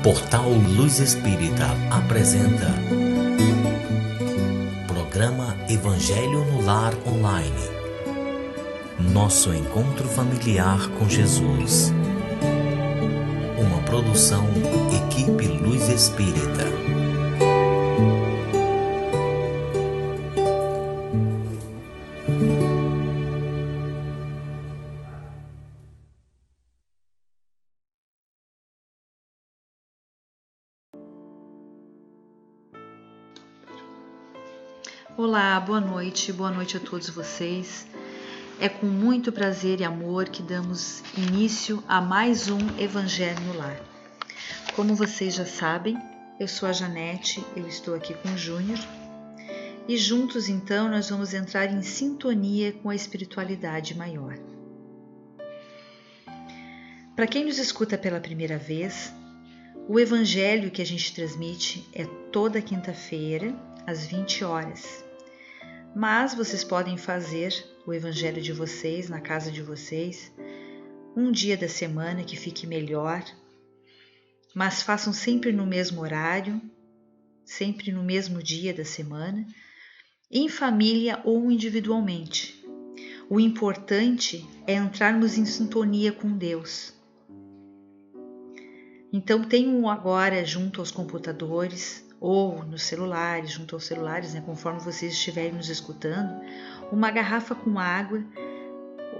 Portal Luz Espírita apresenta Programa Evangelho no Lar Online. Nosso encontro familiar com Jesus. Uma produção Equipe Luz Espírita. Olá, boa noite a todos vocês. É com muito prazer e amor que damos início a mais um Evangelho no Lar. Como vocês já sabem, eu sou a Janete, eu estou aqui com o Júnior e juntos então nós vamos entrar em sintonia com a espiritualidade maior. Para quem nos escuta pela primeira vez, o Evangelho que a gente transmite é toda quinta-feira, às 20 horas. Mas vocês podem fazer o Evangelho de vocês, na casa de vocês, um dia da semana que fique melhor, mas façam sempre no mesmo horário, sempre no mesmo dia da semana, em família ou individualmente. O importante é entrarmos em sintonia com Deus. Então tenham agora junto aos computadores ou nos celulares, junto aos celulares, conforme vocês estiverem nos escutando, uma garrafa com água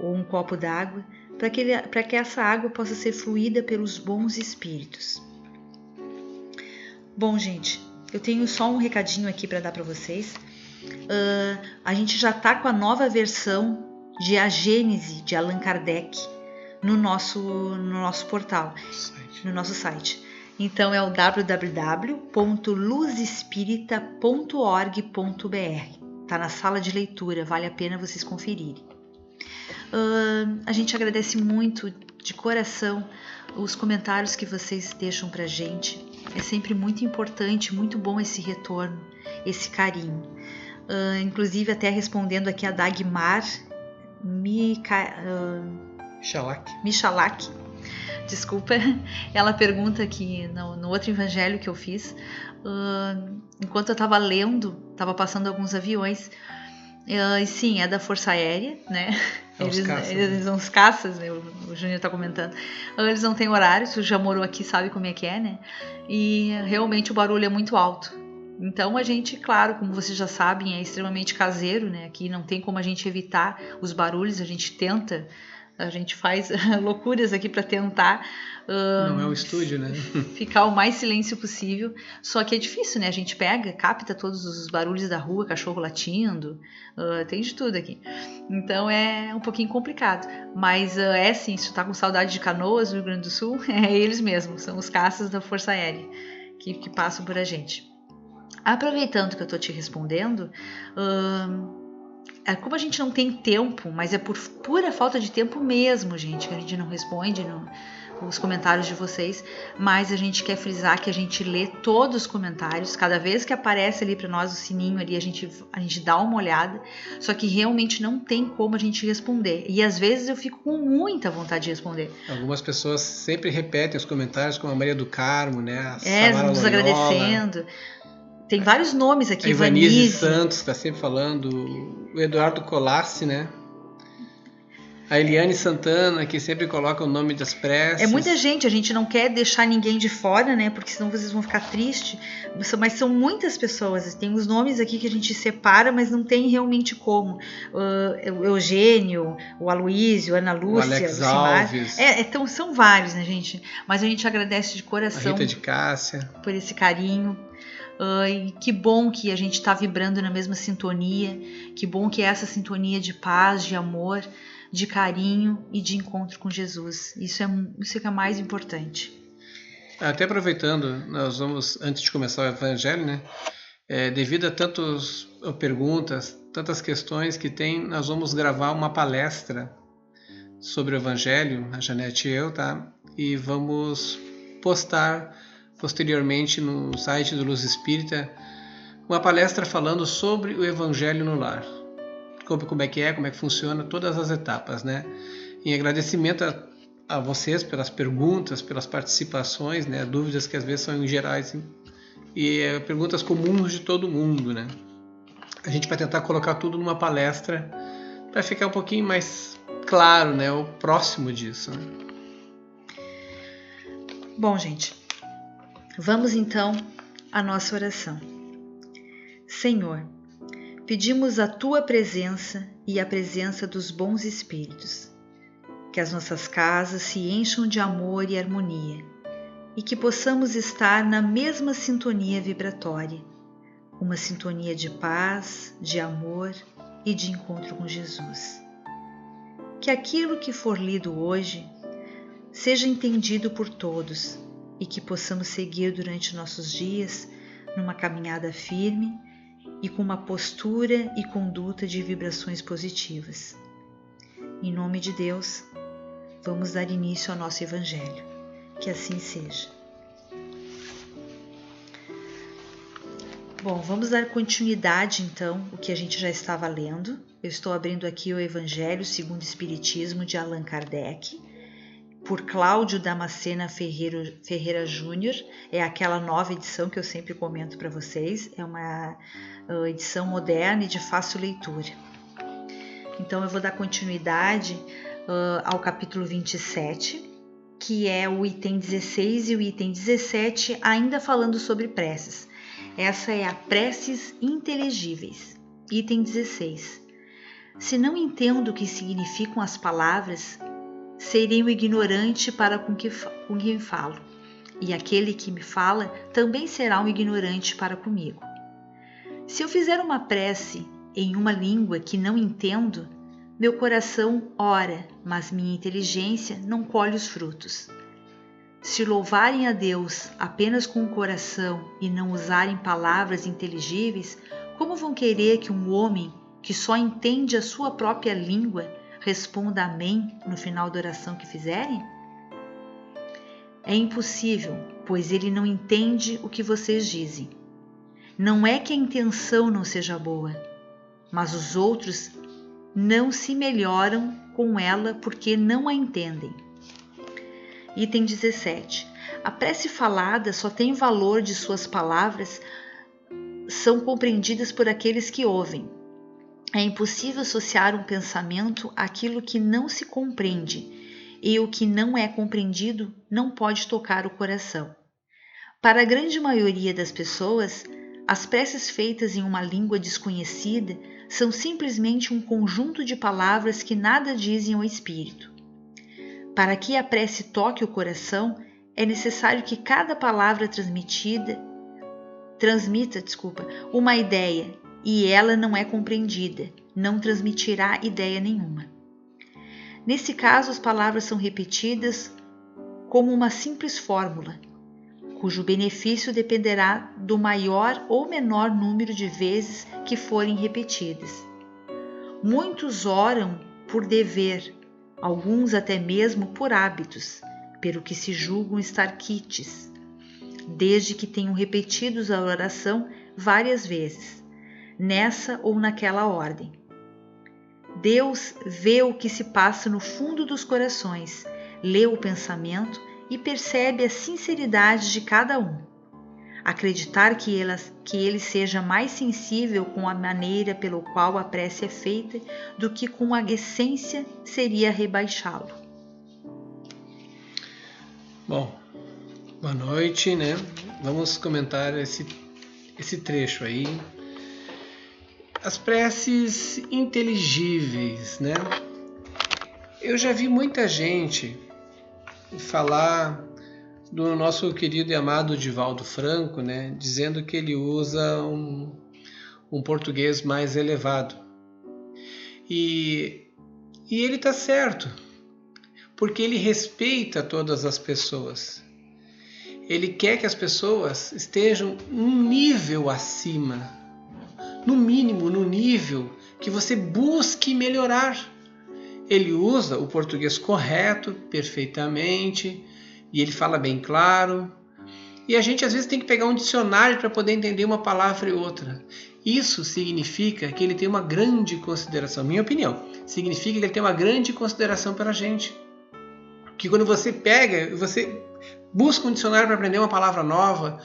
ou um copo d'água para que essa água possa ser fluída pelos bons espíritos. Bom, gente, eu tenho só um recadinho aqui para dar para vocês. A gente já está com a nova versão de A Gênese de Allan Kardec no nosso portal, no nosso site. Então é o www.luzespirita.org.br. Está na sala de leitura, vale a pena vocês conferirem. A gente agradece muito, de coração, os comentários que vocês deixam pra gente. É sempre muito importante, muito bom esse retorno, esse carinho. Inclusive até respondendo aqui a Dagmar Michalak. Desculpa, ela pergunta aqui no outro evangelho que eu fiz, enquanto eu estava lendo, estava passando alguns aviões, e sim, é da Força Aérea, né? Eles são os caças, né? O Júnior está comentando. Eles não têm horário, se já morou aqui sabe como é que é, né? E realmente o barulho é muito alto. Então a gente, claro, como vocês já sabem, é extremamente caseiro, né? Aqui não tem como a gente evitar os barulhos, a gente tenta. A gente faz loucuras aqui para tentar não é um estúdio, né? Ficar o mais silêncio possível. Só que é difícil, né? A gente capta todos os barulhos da rua, cachorro latindo, tem de tudo aqui. Então é um pouquinho complicado. Mas é sim, se tu tá com saudade de Canoas, no Rio Grande do Sul, é eles mesmos, são os caças da Força Aérea que passam por a gente. Aproveitando que eu tô te respondendo, como a gente não tem tempo, mas é por pura falta de tempo mesmo, gente, que a gente não responde os comentários de vocês, mas a gente quer frisar que a gente lê todos os comentários, cada vez que aparece ali para nós o sininho ali, a gente dá uma olhada, só que realmente não tem como a gente responder, e às vezes eu fico com muita vontade de responder. Algumas pessoas sempre repetem os comentários, como a Maria do Carmo, né? A nos agradecendo. Tem vários nomes aqui. A Ivanise Santos está sempre falando. O Eduardo Colassi, né? A Eliane Santana, que sempre coloca o nome das preces. É muita gente, a gente não quer deixar ninguém de fora, né? Porque senão vocês vão ficar tristes. Mas são muitas pessoas. Tem os nomes aqui que a gente separa, mas não tem realmente como. O Eugênio, o Aloísio, a Ana Lúcia, o Alex Alves. Então são vários, né, gente? Mas a gente agradece de coração. A Rita de Cássia. Por esse carinho. E que bom que a gente está vibrando na mesma sintonia, que bom que é essa sintonia de paz, de amor, de carinho e de encontro com Jesus. Isso que é mais importante. Até aproveitando, nós vamos, antes de começar o Evangelho, né? Devido a tantas perguntas, tantas questões que tem, nós vamos gravar uma palestra sobre o Evangelho, a Janete e eu, tá? E vamos postar posteriormente no site do Luz Espírita uma palestra falando sobre o Evangelho no Lar, como é que funciona, todas as etapas, né? Em agradecimento a a vocês pelas perguntas, pelas participações, né? Dúvidas que às vezes são gerais e perguntas comuns de todo mundo, né? A gente vai tentar colocar tudo numa palestra para ficar um pouquinho mais claro, né? O próximo disso, né? Bom, gente, vamos então à nossa oração. Senhor, pedimos a Tua presença e a presença dos bons espíritos, que as nossas casas se encham de amor e harmonia e que possamos estar na mesma sintonia vibratória, uma sintonia de paz, de amor e de encontro com Jesus. Que aquilo que for lido hoje seja entendido por todos e que possamos seguir durante nossos dias numa caminhada firme e com uma postura e conduta de vibrações positivas. Em nome de Deus, vamos dar início ao nosso Evangelho. Que assim seja. Bom, vamos dar continuidade então ao que a gente já estava lendo. Eu estou abrindo aqui o Evangelho segundo o Espiritismo de Allan Kardec, por Cláudio Damascena Ferreira Júnior. É aquela nova edição que eu sempre comento para vocês. É uma edição moderna e de fácil leitura. Então eu vou dar continuidade ao capítulo 27, que é o item 16 e o item 17, ainda falando sobre preces. Essa é a preces inteligíveis. Item 16. Se não entendo o que significam as palavras, serei um ignorante para com quem falo, e aquele que me fala também será um ignorante para comigo. Se eu fizer uma prece em uma língua que não entendo, meu coração ora, mas minha inteligência não colhe os frutos. Se louvarem a Deus apenas com o coração e não usarem palavras inteligíveis, como vão querer que um homem que só entende a sua própria língua responda amém no final da oração que fizerem? É impossível, pois ele não entende o que vocês dizem. Não é que a intenção não seja boa, mas os outros não se melhoram com ela porque não a entendem. Item 17. A prece falada só tem valor de suas palavras são compreendidas por aqueles que ouvem. É impossível associar um pensamento àquilo que não se compreende, e o que não é compreendido não pode tocar o coração. Para a grande maioria das pessoas, as preces feitas em uma língua desconhecida são simplesmente um conjunto de palavras que nada dizem ao espírito. Para que a prece toque o coração, é necessário que cada palavra transmita uma ideia, e ela não é compreendida, não transmitirá ideia nenhuma. Nesse caso, as palavras são repetidas como uma simples fórmula, cujo benefício dependerá do maior ou menor número de vezes que forem repetidas. Muitos oram por dever, alguns até mesmo por hábitos, pelo que se julgam estar quites, desde que tenham repetido a oração várias vezes, nessa ou naquela ordem. Deus vê o que se passa no fundo dos corações, lê o pensamento e percebe a sinceridade de cada um. Acreditar que ele seja mais sensível com a maneira pelo qual a prece é feita do que com a essência seria rebaixá-lo. Bom, boa noite, né? Vamos comentar esse trecho aí. As preces inteligíveis, né? Eu já vi muita gente falar do nosso querido e amado Divaldo Franco, né? Dizendo que ele usa um português mais elevado. E ele está certo, porque ele respeita todas as pessoas. Ele quer que as pessoas estejam um nível acima, no mínimo no nível que você busque melhorar. Ele usa o português correto, perfeitamente, e ele fala bem claro. E a gente às vezes tem que pegar um dicionário para poder entender uma palavra e outra. Isso significa que ele tem uma grande consideração, minha opinião, significa que ele tem uma grande consideração pela gente. que quando você pega, você busca um dicionário para aprender uma palavra nova,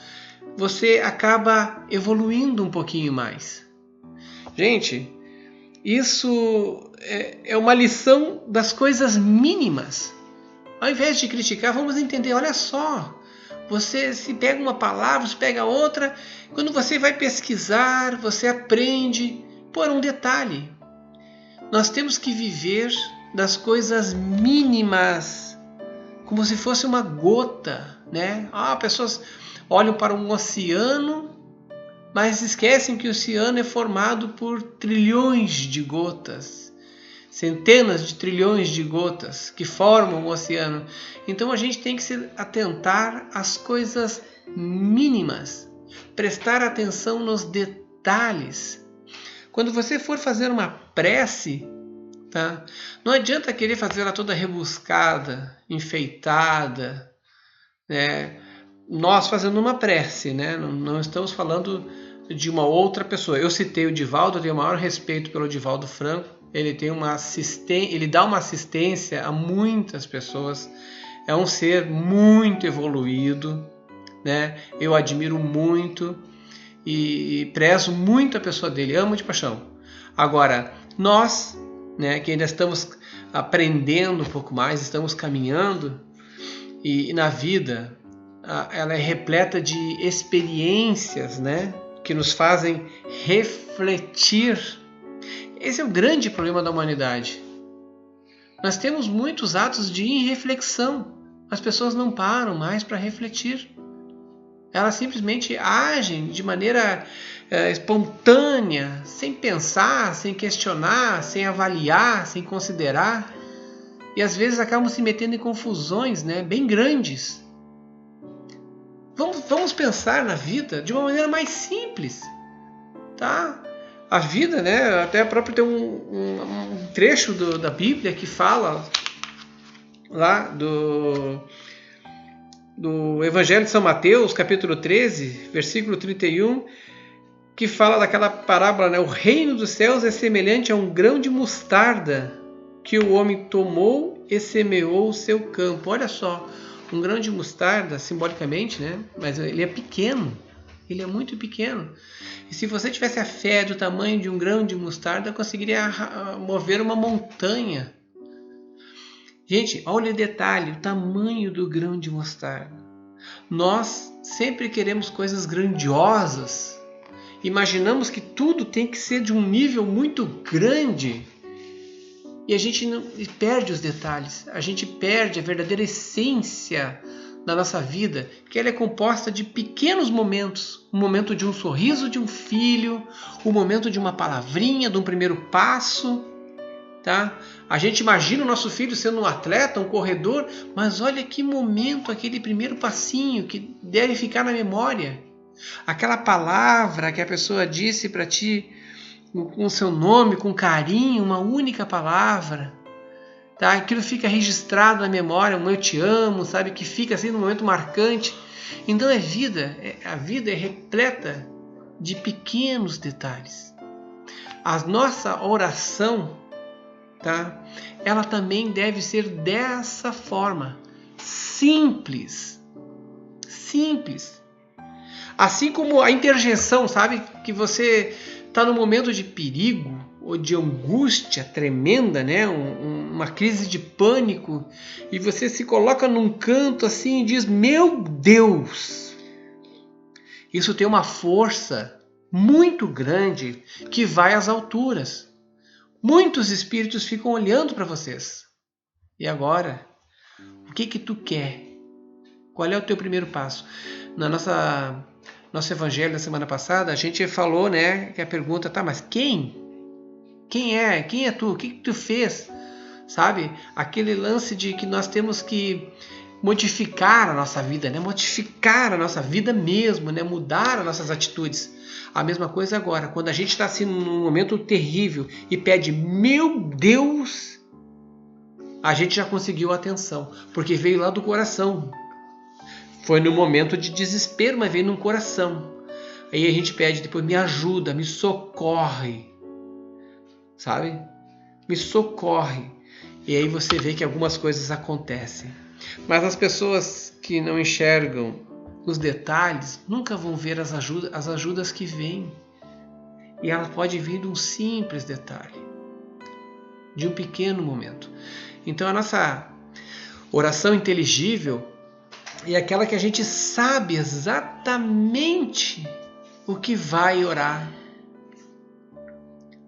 você acaba evoluindo um pouquinho mais. Gente, isso é uma lição das coisas mínimas. Ao invés de criticar, vamos entender, olha só, você se pega uma palavra, se pega outra, quando você vai pesquisar, você aprende por um detalhe. Nós temos que viver das coisas mínimas, como se fosse uma gota, né? Pessoas olham para um oceano, mas esquecem que o oceano é formado por trilhões de gotas, centenas de trilhões de gotas que formam o oceano. Então a gente tem que se atentar às coisas mínimas, prestar atenção nos detalhes. Quando você for fazer uma prece, tá? Não adianta querer fazer ela toda rebuscada, enfeitada, né? Nós fazendo uma prece, né? Não estamos falando de uma outra pessoa. Eu citei o Divaldo, eu tenho o maior respeito pelo Divaldo Franco. Ele dá uma assistência a muitas pessoas. É um ser muito evoluído, né? Eu admiro muito e prezo muito a pessoa dele, amo de paixão. Agora, nós, né, que ainda estamos aprendendo um pouco mais, estamos caminhando, e na vida ela é repleta de experiências, né, que nos fazem refletir. Esse é o grande problema da humanidade. Nós temos muitos atos de irreflexão. As pessoas não param mais para refletir. Elas simplesmente agem de maneira espontânea, sem pensar, sem questionar, sem avaliar, sem considerar. E às vezes acabam se metendo em confusões, né, bem grandes. Vamos pensar na vida de uma maneira mais simples, tá? A vida, né, até próprio tem um trecho da Bíblia que fala lá do Evangelho de São Mateus, capítulo 13, versículo 31, que fala daquela parábola, né? O reino dos céus é semelhante a um grão de mostarda que o homem tomou e semeou o seu campo. Olha só, um grão de mostarda, simbolicamente, né? Mas ele é pequeno, ele é muito pequeno. E se você tivesse a fé do tamanho de um grão de mostarda, conseguiria mover uma montanha. Gente, olha o detalhe, o tamanho do grão de mostarda. Nós sempre queremos coisas grandiosas. Imaginamos que tudo tem que ser de um nível muito grande. E a gente perde os detalhes. A gente perde a verdadeira essência da nossa vida, que ela é composta de pequenos momentos. O momento de um sorriso de um filho, o momento de uma palavrinha, de um primeiro passo. Tá? A gente imagina o nosso filho sendo um atleta, um corredor, mas olha que momento, aquele primeiro passinho que deve ficar na memória. Aquela palavra que a pessoa disse para ti com o seu nome, com carinho, uma única palavra. Tá? Aquilo fica registrado na memória, um eu te amo, sabe? Que fica assim num momento marcante. Então a vida é repleta de pequenos detalhes. A nossa oração, tá? Ela também deve ser dessa forma, simples, assim como a interjeição, sabe, que você está num momento de perigo ou de angústia tremenda, né, uma crise de pânico, e você se coloca num canto assim e diz: meu Deus, isso tem uma força muito grande que vai às alturas. Muitos espíritos ficam olhando para vocês. E agora? O que tu quer? Qual é o teu primeiro passo? Na nosso evangelho da semana passada, a gente falou, né, que a pergunta, tá, mas quem? Quem é? Quem é tu? O que tu fez? Sabe? Aquele lance de que nós temos que modificar a nossa vida, né? Modificar a nossa vida mesmo, né? Mudar as nossas atitudes. A mesma coisa agora, quando a gente está assim num momento terrível e pede, meu Deus, a gente já conseguiu a atenção, porque veio lá do coração. Foi no momento de desespero, mas veio no coração. Aí a gente pede depois, me ajuda, me socorre, sabe? Me socorre. E aí você vê que algumas coisas acontecem. Mas as pessoas que não enxergam os detalhes nunca vão ver as ajudas que vêm. E ela pode vir de um simples detalhe, de um pequeno momento. Então a nossa oração inteligível é aquela que a gente sabe exatamente o que vai orar,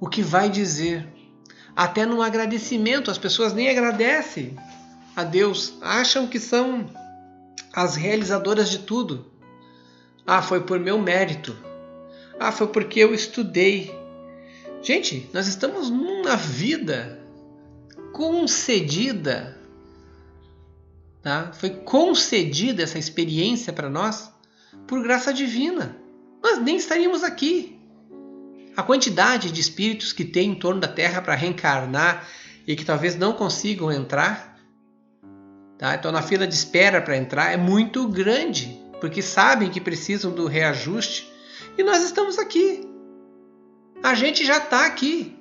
o que vai dizer. Até no agradecimento, as pessoas nem agradecem a Deus, acham que são as realizadoras de tudo. Ah, foi por meu mérito. Ah, foi porque eu estudei. Gente, nós estamos numa vida concedida, tá? Foi concedida essa experiência para nós por graça divina. Nós nem estaríamos aqui. A quantidade de espíritos que tem em torno da Terra para reencarnar e que talvez não consigam entrar, tá? Então na fila de espera para entrar é muito grande, porque sabem que precisam do reajuste. E nós estamos aqui. A gente já está aqui.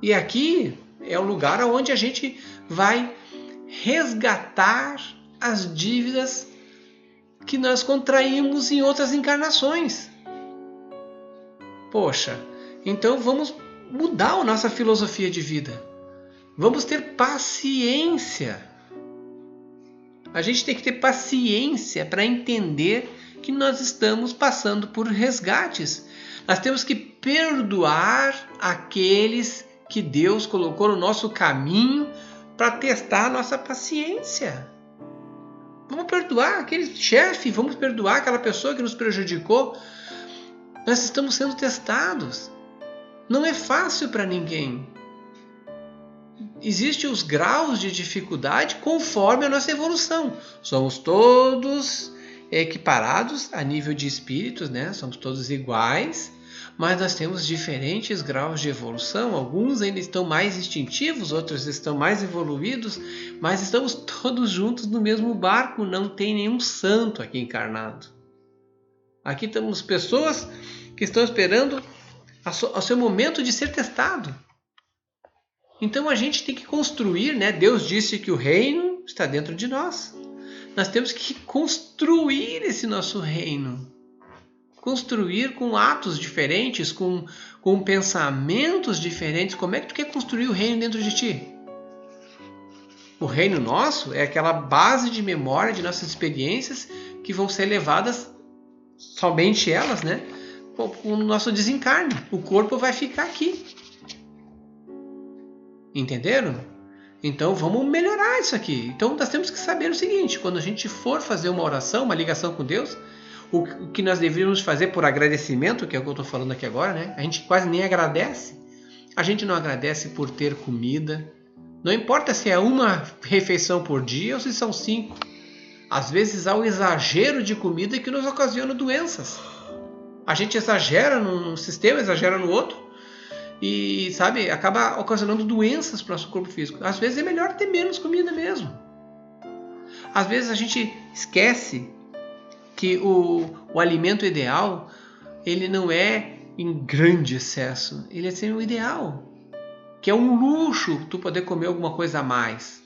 E aqui é o lugar onde a gente vai resgatar as dívidas que nós contraímos em outras encarnações. Poxa, então vamos mudar a nossa filosofia de vida. Vamos ter paciência. A gente tem que ter paciência para entender que nós estamos passando por resgates. Nós temos que perdoar aqueles que Deus colocou no nosso caminho para testar a nossa paciência. Vamos perdoar aquele chefe, vamos perdoar aquela pessoa que nos prejudicou. Nós estamos sendo testados. Não é fácil para ninguém. Existem os graus de dificuldade conforme a nossa evolução. Somos todos equiparados a nível de espíritos, né? Somos todos iguais, mas nós temos diferentes graus de evolução. Alguns ainda estão mais instintivos, outros estão mais evoluídos, mas estamos todos juntos no mesmo barco. Não tem nenhum santo aqui encarnado. Aqui temos pessoas que estão esperando o seu momento de ser testado. Então a gente tem que construir, né? Deus disse que o reino está dentro de nós. Nós temos que construir esse nosso reino. Construir com atos diferentes, com pensamentos diferentes. Como é que tu quer construir o reino dentro de ti? O reino nosso é aquela base de memória de nossas experiências que vão ser levadas, somente elas, né? Com o nosso desencarne. O corpo vai ficar aqui. Entenderam? Então vamos melhorar isso aqui. Então nós temos que saber o seguinte: quando a gente for fazer uma oração, uma ligação com Deus, o que nós deveríamos fazer por agradecimento, que é o que eu estou falando aqui agora, né? A gente quase nem agradece. A gente não agradece por ter comida. Não importa se é uma refeição por dia ou se são 5. Às vezes há o exagero de comida que nos ocasiona doenças. A gente exagera num sistema, exagera no outro. E, sabe, acaba ocasionando doenças para o nosso corpo físico. Às vezes é melhor ter menos comida mesmo. Às vezes a gente esquece que o alimento ideal, ele não é em grande excesso. Ele é sempre o ideal. Que é um luxo tu poder comer alguma coisa a mais.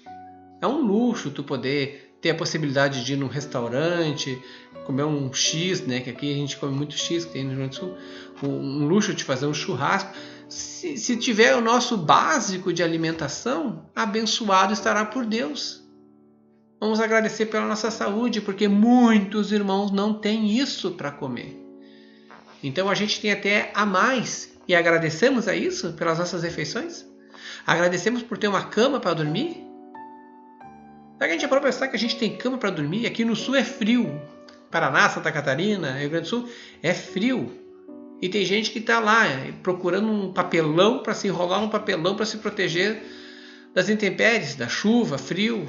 É um luxo tu poder ter a possibilidade de ir num restaurante, comer um X, né? Que aqui a gente come muito X, que tem no Rio Grande do Sul. Um luxo de fazer um churrasco. Se tiver o nosso básico de alimentação, abençoado estará por Deus. Vamos agradecer pela nossa saúde, porque muitos irmãos não têm isso para comer. Então a gente tem até a mais. E agradecemos a isso pelas nossas refeições? Agradecemos por ter uma cama para dormir? Será que a gente pode pensar que a gente tem cama para dormir? Aqui no sul é frio. Paraná, Santa Catarina, Rio Grande do Sul é frio. E tem gente que está lá procurando um papelão para se enrolar num papelão para se proteger das intempéries, da chuva, frio.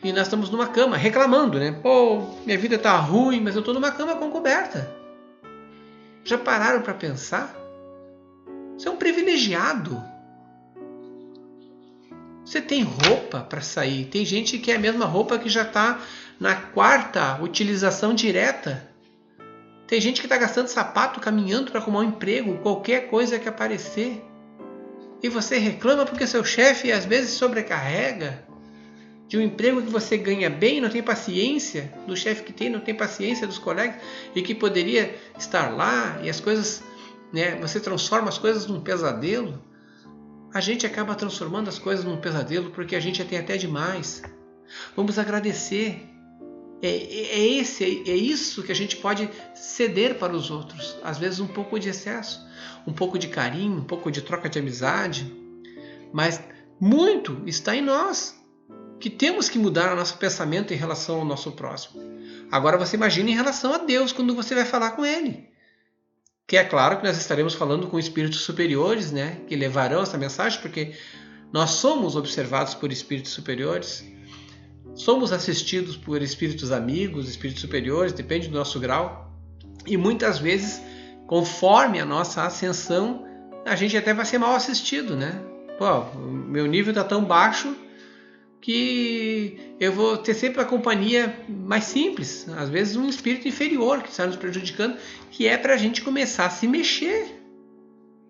E nós estamos numa cama, reclamando, né? Pô, minha vida está ruim, mas eu estou numa cama com coberta. Já pararam para pensar? Você é um privilegiado. Você tem roupa para sair. Tem gente que é a mesma roupa que já está na 4ª utilização direta. Tem gente que está gastando sapato, caminhando para arrumar um emprego, qualquer coisa que aparecer. E você reclama porque seu chefe às vezes sobrecarrega. de um emprego que você ganha bem, não tem paciência do chefe que tem, não tem paciência dos colegas e que poderia estar lá e as coisas, né, você transforma as coisas num pesadelo. A gente acaba transformando as coisas num pesadelo porque a gente tem até demais. Vamos agradecer. É isso que a gente pode ceder para os outros. Às vezes um pouco de excesso, um pouco de carinho, um pouco de troca de amizade. Mas muito está em nós, que temos que mudar o nosso pensamento em relação ao nosso próximo. Agora você imagina em relação a Deus quando você vai falar com Ele. Que é claro que nós estaremos falando com espíritos superiores, né, que levarão essa mensagem, porque nós somos observados por espíritos superiores, somos assistidos por espíritos amigos, espíritos superiores, depende do nosso grau, e muitas vezes, conforme a nossa ascensão, a gente até vai ser mal assistido, né? Pô, meu nível está tão baixo que eu vou ter sempre a companhia mais simples, às vezes um espírito inferior que está nos prejudicando, que é para a gente começar a se mexer,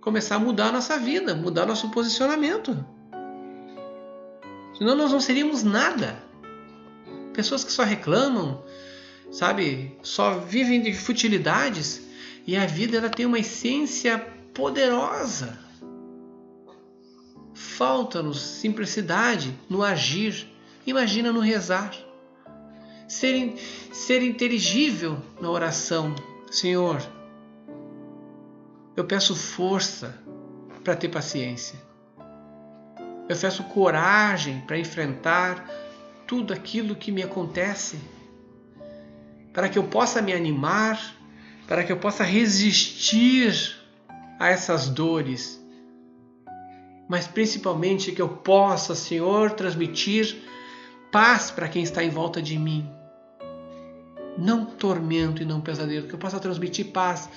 começar a mudar a nossa vida, mudar nosso posicionamento. Senão nós não seríamos nada. Pessoas que só reclamam, sabe, só vivem de futilidades, e a vida ela tem uma essência poderosa. Falta-nos simplicidade no agir, imagina no rezar. Ser inteligível na oração. Senhor, eu peço força para ter paciência. Eu peço coragem para enfrentar tudo aquilo que me acontece, para que eu possa me animar, para que eu possa resistir a essas dores, mas principalmente que eu possa, Senhor, transmitir paz para quem está em volta de mim. Não tormento e não pesadelo, que eu possa transmitir paz.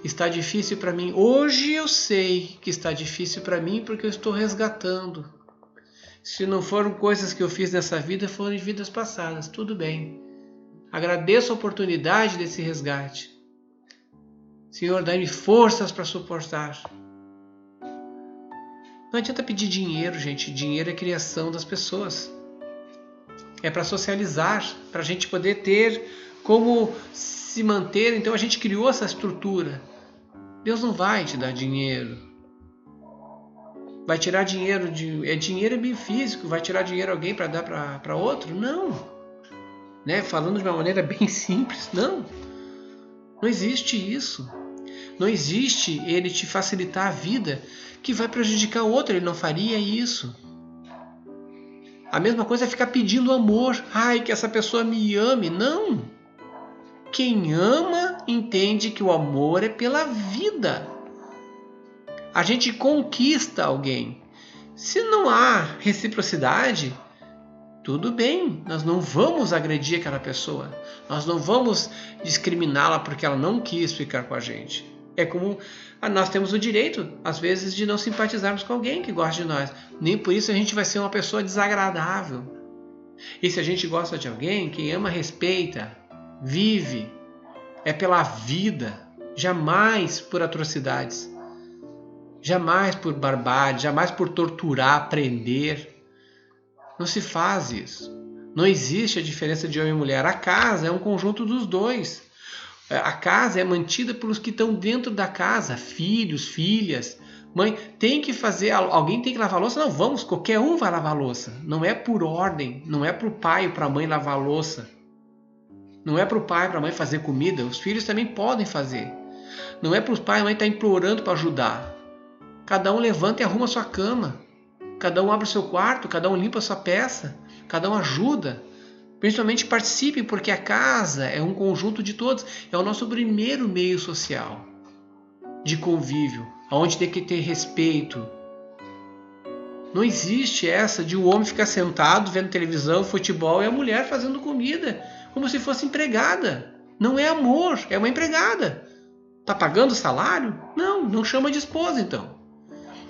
Está difícil para mim. Hoje eu sei que está difícil para mim porque eu estou resgatando. Se não foram coisas que eu fiz nessa vida, foram em vidas passadas. Tudo bem. Agradeço a oportunidade desse resgate. Senhor, dai-me forças para suportar. Não adianta pedir dinheiro, gente. Dinheiro é criação das pessoas. É para socializar, para a gente poder ter como se manter. Então a gente criou essa estrutura. Deus não vai te dar dinheiro. Vai tirar dinheiro dinheiro é bem físico. Vai tirar dinheiro alguém para dar para outro? Não. Né? Falando de uma maneira bem simples, não. Não existe isso. Não existe ele te facilitar a vida que vai prejudicar o outro. Ele não faria isso. A mesma coisa é ficar pedindo amor. Ai, que essa pessoa me ame. Não. Quem ama entende que o amor é pela vida. A gente conquista alguém. Se não há reciprocidade, tudo bem. Nós não vamos agredir aquela pessoa. Nós não vamos discriminá-la porque ela não quis ficar com a gente. É como nós temos o direito, às vezes, de não simpatizarmos com alguém que gosta de nós. Nem por isso a gente vai ser uma pessoa desagradável. E se a gente gosta de alguém, quem ama respeita, vive, é pela vida, jamais por atrocidades, jamais por barbárie, jamais por torturar, prender. Não se faz isso. Não existe a diferença de homem e mulher. A casa é um conjunto dos dois. A casa é mantida pelos que estão dentro da casa, filhos, filhas, mãe. Tem que fazer, alguém tem que lavar a louça? Não, vamos, qualquer um vai lavar a louça. Não é por ordem, não é para o pai ou para a mãe lavar a louça. Não é para o pai ou para a mãe fazer comida, os filhos também podem fazer. Não é para os pais e a mãe estar implorando para ajudar. Cada um levanta e arruma a sua cama. Cada um abre o seu quarto, cada um limpa a sua peça, cada um ajuda. Principalmente participe, porque a casa é um conjunto de todos. É o nosso primeiro meio social de convívio, onde tem que ter respeito. Não existe essa de o homem ficar sentado vendo televisão, futebol e a mulher fazendo comida, como se fosse empregada. Não é amor, é uma empregada. Está pagando salário? Não chama de esposa então.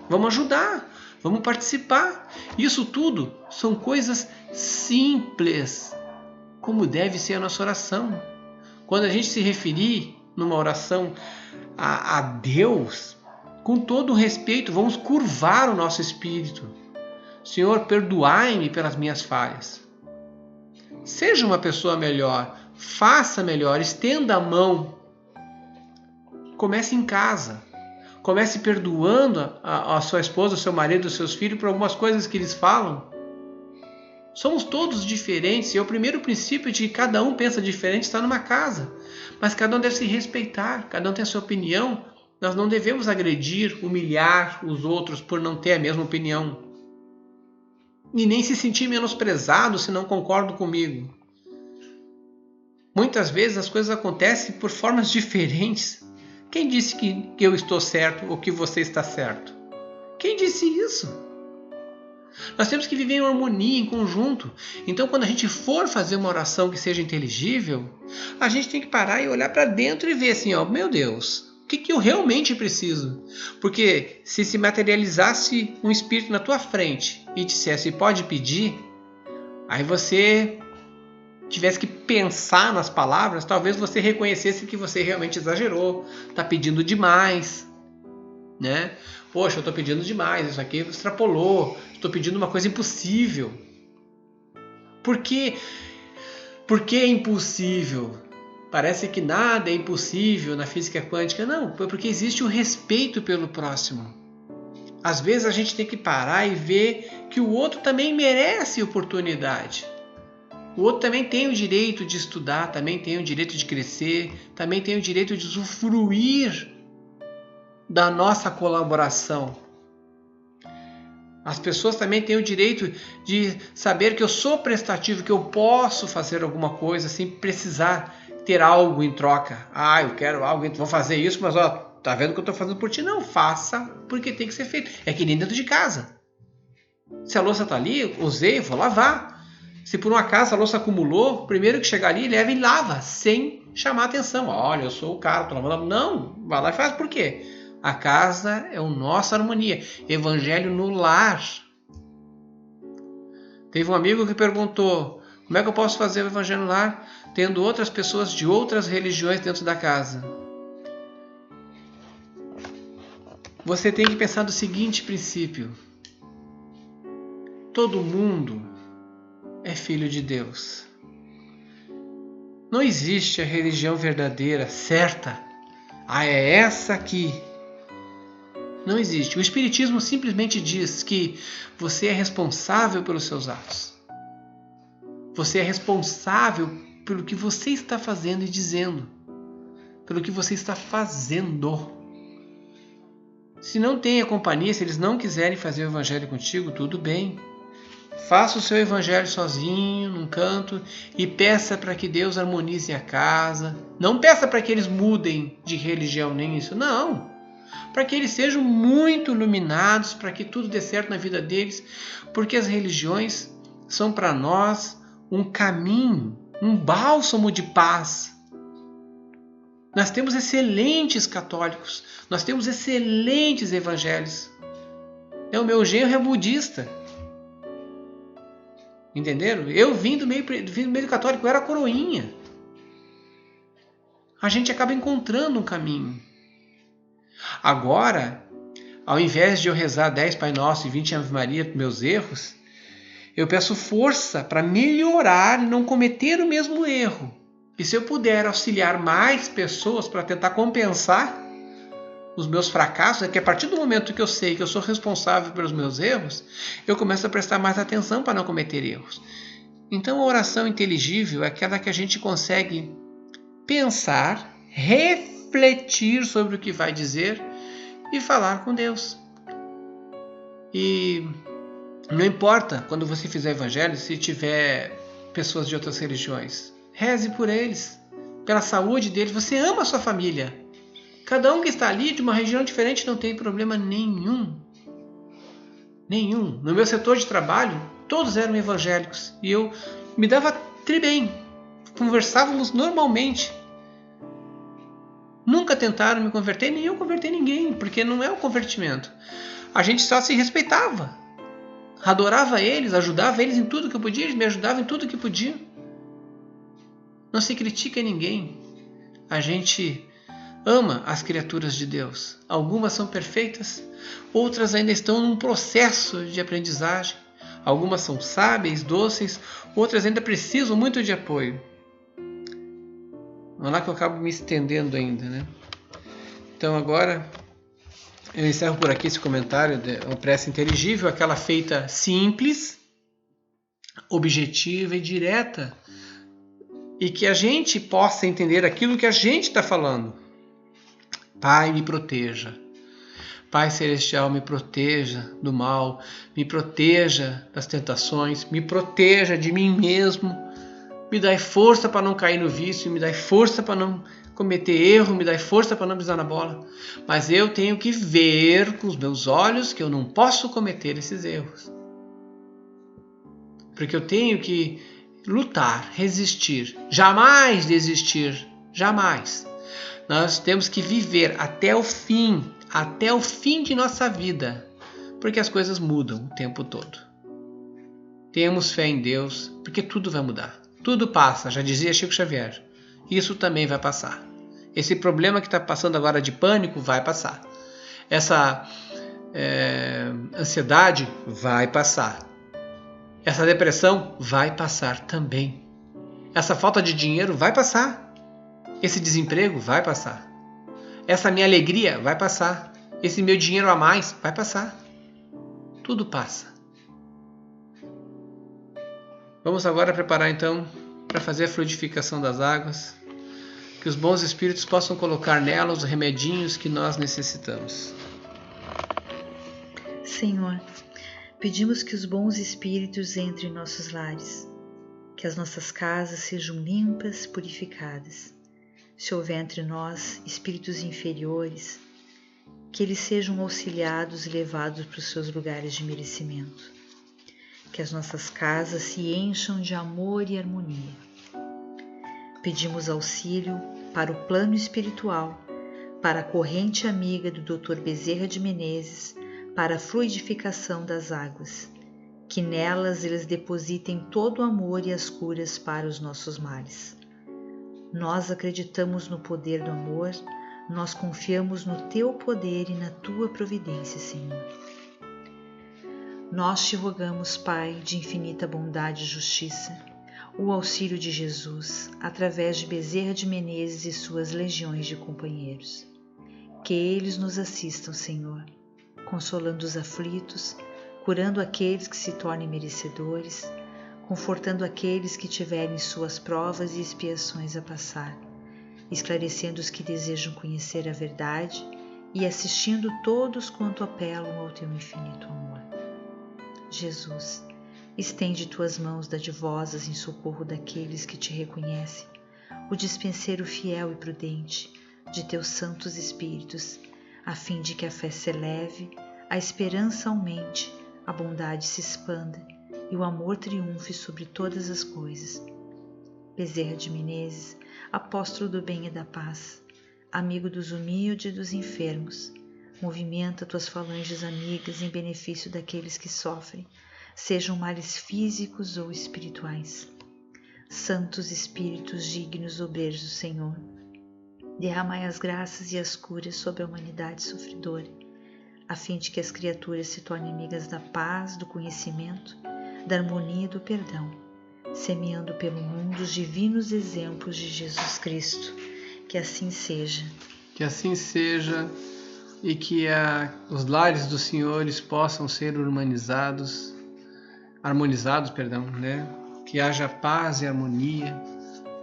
Vamos ajudar, vamos participar. Isso tudo são coisas simples, como deve ser a nossa oração. Quando a gente se referir numa oração a Deus, com todo o respeito, vamos curvar o nosso espírito. Senhor, perdoai-me pelas minhas falhas. Seja uma pessoa melhor, faça melhor, estenda a mão. Comece em casa. Comece perdoando a sua esposa, o seu marido, os seus filhos por algumas coisas que eles falam. Somos todos diferentes e o primeiro princípio de que cada um pensa diferente está numa casa. Mas cada um deve se respeitar, cada um tem a sua opinião. Nós não devemos agredir, humilhar os outros por não ter a mesma opinião. E nem se sentir menosprezado se não concordam comigo. Muitas vezes as coisas acontecem por formas diferentes. Quem disse que eu estou certo ou que você está certo? Quem disse isso? Nós temos que viver em harmonia, em conjunto. Então, quando a gente for fazer uma oração que seja inteligível, a gente tem que parar e olhar para dentro e ver assim, ó, meu Deus, o que eu realmente preciso? Porque se materializasse um espírito na tua frente e dissesse, pode pedir, aí você tivesse que pensar nas palavras, talvez você reconhecesse que você realmente exagerou, está pedindo demais, né? Poxa, eu estou pedindo demais, isso aqui extrapolou, estou pedindo uma coisa impossível. Por que é impossível? Parece que nada é impossível na física quântica. Não, porque existe o respeito pelo próximo. Às vezes a gente tem que parar e ver que o outro também merece oportunidade. O outro também tem o direito de estudar, também tem o direito de crescer, também tem o direito de usufruir da nossa colaboração. As pessoas também têm o direito de saber que eu sou prestativo, que eu posso fazer alguma coisa sem precisar ter algo em troca. Ah, eu quero algo, vou fazer isso, mas ó, tá vendo que eu estou fazendo por ti? Não, faça porque tem que ser feito. É que nem dentro de casa. Se a louça está ali, usei, vou lavar. Se por um acaso a louça acumulou, o primeiro que chegar ali, leva e lava, sem chamar atenção. Olha, eu sou o cara, estou lavando. Não, vai lá e faz. Por quê? A casa é a nossa harmonia. Evangelho no lar. Teve um amigo que perguntou, como é que eu posso fazer o evangelho no lar tendo outras pessoas de outras religiões dentro da casa? Você tem que pensar do seguinte princípio. Todo mundo é filho de Deus. Não existe a religião verdadeira, certa. Ah, é essa aqui. Não existe. O Espiritismo simplesmente diz que você é responsável pelos seus atos. Você é responsável pelo que você está fazendo e dizendo. Pelo que você está fazendo. Se não tem a companhia, se eles não quiserem fazer o evangelho contigo, tudo bem. Faça o seu evangelho sozinho, num canto, e peça para que Deus harmonize a casa. Não peça para que eles mudem de religião, nem isso. Não. Para que eles sejam muito iluminados, para que tudo dê certo na vida deles, porque as religiões são para nós um caminho, um bálsamo de paz. Nós temos excelentes católicos, nós temos excelentes evangélicos. O meu genro é budista. Entenderam? Eu vim do meio católico, eu era coroinha. A gente acaba encontrando um caminho. Agora, ao invés de eu rezar 10 Pai Nosso e 20 Ave Maria para meus erros, eu peço força para melhorar e não cometer o mesmo erro. E se eu puder auxiliar mais pessoas para tentar compensar os meus fracassos, é que a partir do momento que eu sei que eu sou responsável pelos meus erros, eu começo a prestar mais atenção para não cometer erros. Então a oração inteligível é aquela que a gente consegue pensar, refletir sobre o que vai dizer e falar com Deus. E não importa quando você fizer evangelho se tiver pessoas de outras religiões. Reze por eles, pela saúde deles. Você ama a sua família. Cada um que está ali de uma região diferente não tem problema nenhum. Nenhum. No meu setor de trabalho, todos eram evangélicos. E eu me dava tri bem. Conversávamos normalmente. Nunca tentaram me converter, nem eu converter ninguém, porque não é o convertimento. A gente só se respeitava. Adorava eles, ajudava eles em tudo que eu podia, eles me ajudavam em tudo que podia. Não se critica ninguém. A gente ama as criaturas de Deus. Algumas são perfeitas, outras ainda estão num processo de aprendizagem. Algumas são sábeis, doces, outras ainda precisam muito de apoio. Vamos lá que eu acabo me estendendo ainda, né? Então agora eu encerro por aqui esse comentário de uma prece inteligível, aquela feita simples, objetiva e direta, e que a gente possa entender aquilo que a gente está falando. Pai, me proteja. Pai Celestial, me proteja do mal, me proteja das tentações, me proteja de mim mesmo, me dai força para não cair no vício, me dai força para não cometer erro, me dai força para não pisar na bola. Mas eu tenho que ver com os meus olhos que eu não posso cometer esses erros. Porque eu tenho que lutar, resistir, jamais desistir, jamais. Nós temos que viver até o fim de nossa vida, porque as coisas mudam o tempo todo. Temos fé em Deus, porque tudo vai mudar. Tudo passa, já dizia Chico Xavier. Isso também vai passar. Esse problema que está passando agora de pânico vai passar. Essa ansiedade vai passar. Essa depressão vai passar também. Essa falta de dinheiro vai passar. Esse desemprego vai passar. Essa minha alegria vai passar. Esse meu dinheiro a mais vai passar. Tudo passa. Vamos agora preparar então para fazer a fluidificação das águas. Que os bons espíritos possam colocar nelas os remedinhos que nós necessitamos. Senhor, pedimos que os bons espíritos entrem em nossos lares, que as nossas casas sejam limpas, purificadas. Se houver entre nós espíritos inferiores, que eles sejam auxiliados e levados para os seus lugares de merecimento. Que as nossas casas se encham de amor e harmonia. Pedimos auxílio para o plano espiritual, para a corrente amiga do Dr. Bezerra de Menezes, para a fluidificação das águas, que nelas eles depositem todo o amor e as curas para os nossos males. Nós acreditamos no poder do amor, nós confiamos no Teu poder e na Tua providência, Senhor. Nós te rogamos, Pai, de infinita bondade e justiça, o auxílio de Jesus, através de Bezerra de Menezes e suas legiões de companheiros. Que eles nos assistam, Senhor, consolando os aflitos, curando aqueles que se tornem merecedores, confortando aqueles que tiverem suas provas e expiações a passar, esclarecendo os que desejam conhecer a verdade e assistindo todos quanto apelam ao Teu infinito amor. Jesus, estende Tuas mãos dadivosas em socorro daqueles que Te reconhecem, o dispenseiro fiel e prudente de Teus santos espíritos, a fim de que a fé se eleve, a esperança aumente, a bondade se expanda e o amor triunfe sobre todas as coisas. Bezerra de Menezes, apóstolo do bem e da paz, amigo dos humildes e dos enfermos, movimenta Tuas falanges amigas em benefício daqueles que sofrem, sejam males físicos ou espirituais. Santos Espíritos dignos obreiros do Senhor, derramai as graças e as curas sobre a humanidade sofredora, a fim de que as criaturas se tornem amigas da paz, do conhecimento, da harmonia e do perdão, semeando pelo mundo os divinos exemplos de Jesus Cristo. Que assim seja. Que assim seja e que os lares dos senhores possam ser harmonizados, né? Que haja paz e harmonia.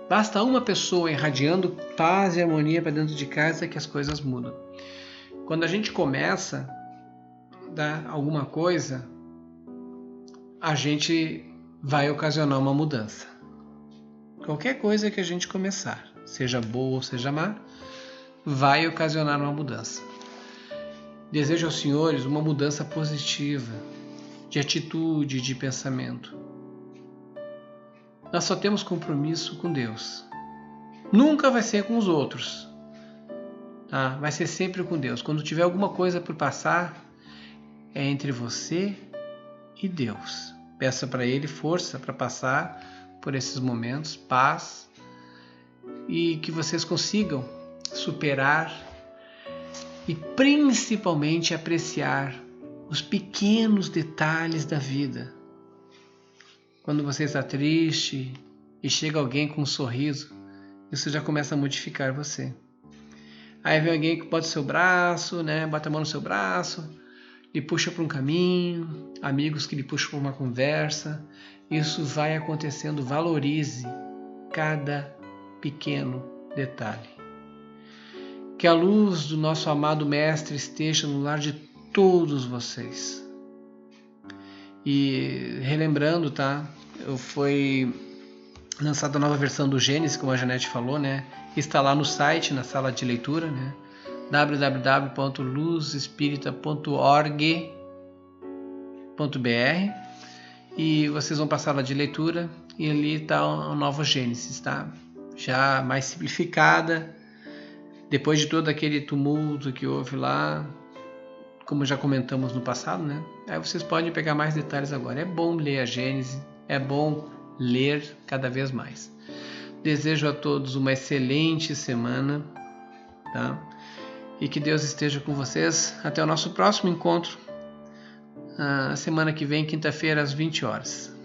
Basta uma pessoa irradiando paz e harmonia para dentro de casa que as coisas mudam. Quando a gente começa a dar alguma coisa, a gente vai ocasionar uma mudança. Qualquer coisa que a gente começar, seja boa ou seja má, vai ocasionar uma mudança. Desejo aos senhores uma mudança positiva, de atitude, de pensamento. Nós só temos compromisso com Deus. Nunca vai ser com os outros. Tá? Vai ser sempre com Deus. Quando tiver alguma coisa por passar, é entre você e Deus. Peça para Ele força para passar por esses momentos, paz, e que vocês consigam superar e principalmente apreciar os pequenos detalhes da vida. Quando você está triste e chega alguém com um sorriso, isso já começa a modificar você. Aí vem alguém que bota o seu braço, né? Bota a mão no seu braço, lhe puxa para um caminho, amigos que lhe puxam para uma conversa. Isso vai acontecendo. Valorize cada pequeno detalhe. Que a luz do nosso amado Mestre esteja no lar de todos vocês. E relembrando, tá? Foi lançada a nova versão do Gênesis, como a Janete falou, né? Está lá no site, na sala de leitura, né? www.luzespirita.org.br, e vocês vão para a sala de leitura e ali está o novo Gênesis, tá? Já mais simplificada, depois de todo aquele tumulto que houve lá, como já comentamos no passado, né? Aí vocês podem pegar mais detalhes agora. É bom ler a Gênesis, é bom ler cada vez mais. Desejo a todos uma excelente semana, tá? E que Deus esteja com vocês. Até o nosso próximo encontro, a semana que vem, quinta-feira, às 20 horas.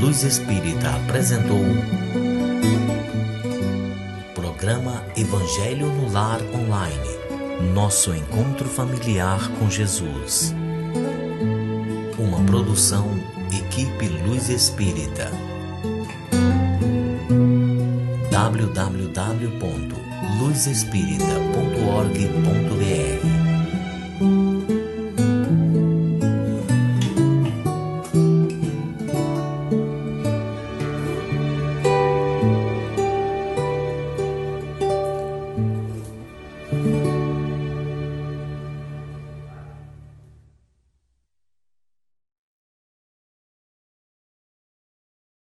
Luz Espírita apresentou programa Evangelho no Lar Online. Nosso encontro familiar com Jesus. Uma produção Equipe Luz Espírita. www.luzespirita.org.br